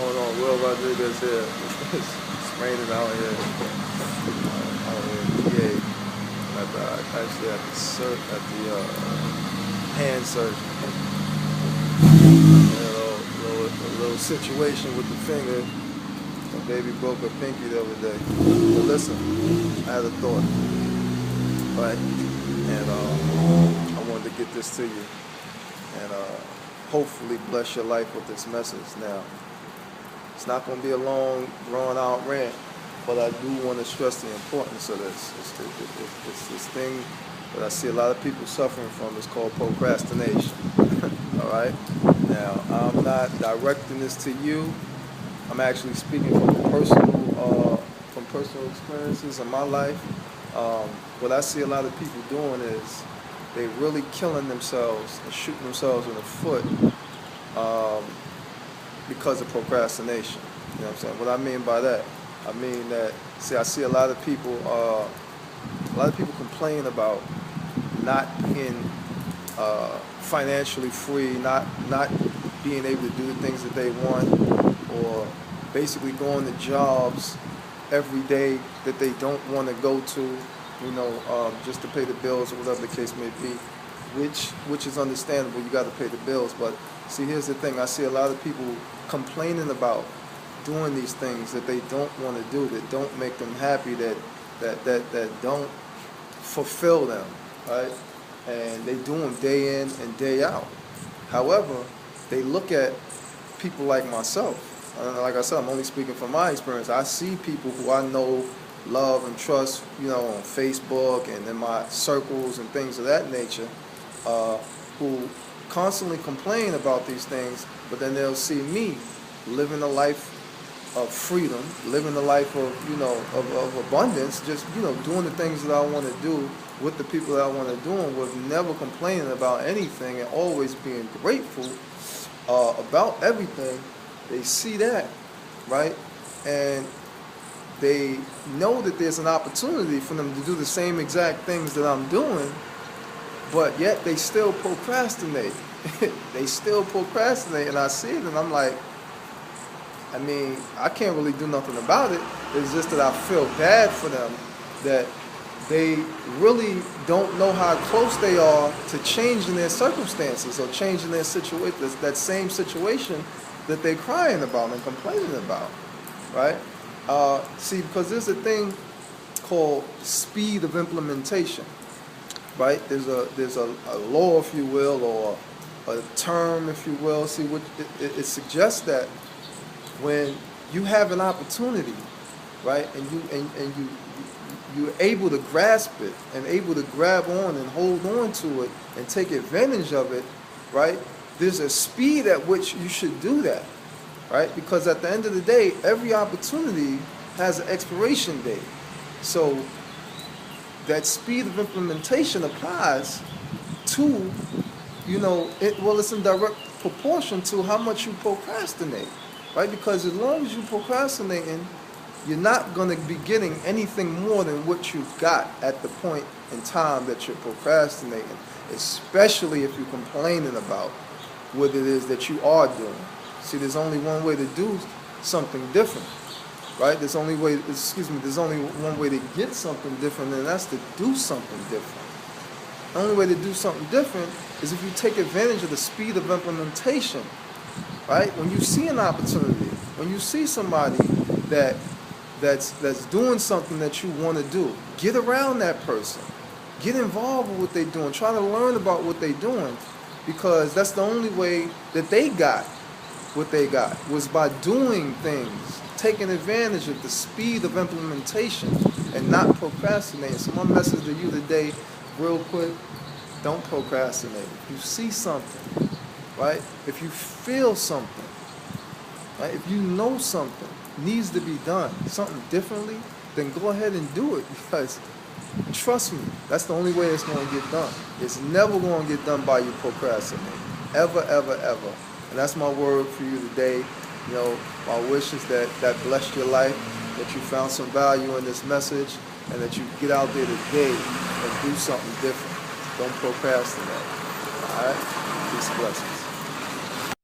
going on? Will Rodriguez here. It's raining out here. Out here in PA. Actually at the hand surgery. A little situation with the finger. My baby broke her pinky the other day. But listen, I had a thought, right? And I wanted to get this to you. And hopefully bless your life with this message. Now, it's not going to be a long, drawn-out rant, but I do want to stress the importance of this. It's this thing that I see a lot of people suffering from. It's called procrastination. All right? Now, I'm not directing this to you. I'm actually speaking from personal experiences in my life. What I see a lot of people doing is they really killing themselves and shooting themselves in the foot because of procrastination. You know what I'm saying? What I mean by that, I mean that, see, I see a lot of people complain about not being financially free, not being able to do the things that they want, or basically going to jobs every day that they don't want to go to, just to pay the bills or whatever the case may be, which is understandable. You got to pay the bills. But see, here's the thing. I see a lot of people complaining about doing these things that they don't want to do, that don't make them happy, that don't fulfill them, right? And they do them day in and day out. However, they look at people like myself. Like I said, I'm only speaking from my experience. I see people who I know, love, and trust, on Facebook and in my circles and things of that nature, who constantly complain about these things, but then they'll see me living a life of freedom, living a life of abundance, just, doing the things that I want to do with the people that I want to do them with, never complaining about anything and always being grateful about everything. They see that, right? And they know that there's an opportunity for them to do the same exact things that I'm doing, but yet they still procrastinate. They still procrastinate, and I see it, and I'm like, I can't really do nothing about it. It's just that I feel bad for them, that they really don't know how close they are to changing their circumstances or changing their situation, that same situation that they're crying about and complaining about, right? See, because there's a thing called speed of implementation, right? There's a law, if you will, or a term, if you will. See, it suggests that when you have an opportunity, right, and you're able to grasp it and able to grab on and hold on to it and take advantage of it, right? There's a speed at which you should do that, right? Because at the end of the day, every opportunity has an expiration date. So that speed of implementation applies to, it's in direct proportion to how much you procrastinate, right? Because as long as you're procrastinating, you're not going to be getting anything more than what you've got at the point in time that you're procrastinating, especially if you're complaining about what it is that you are doing. See, there's only one way to do something different, right? There's only one way to get something different, and that's to do something different. The only way to do something different is if you take advantage of the speed of implementation, right? When you see an opportunity, when you see somebody that's doing something that you want to do, get around that person. Get involved with what they're doing. Try to learn about what they're doing, because that's the only way that they got what they got, was by doing things, taking advantage of the speed of implementation and not procrastinating. So my message to you today, real quick, don't procrastinate. If you see something, right? If you feel something, right? If you know something needs to be done, something differently, then go ahead and do it, because trust me, that's the only way it's going to get done. It's never going to get done by you procrastinating. Ever, ever, ever. And that's my word for you today. My wish is that blessed your life, that you found some value in this message, and that you get out there today and do something different. Don't procrastinate. All right? Peace and blessings.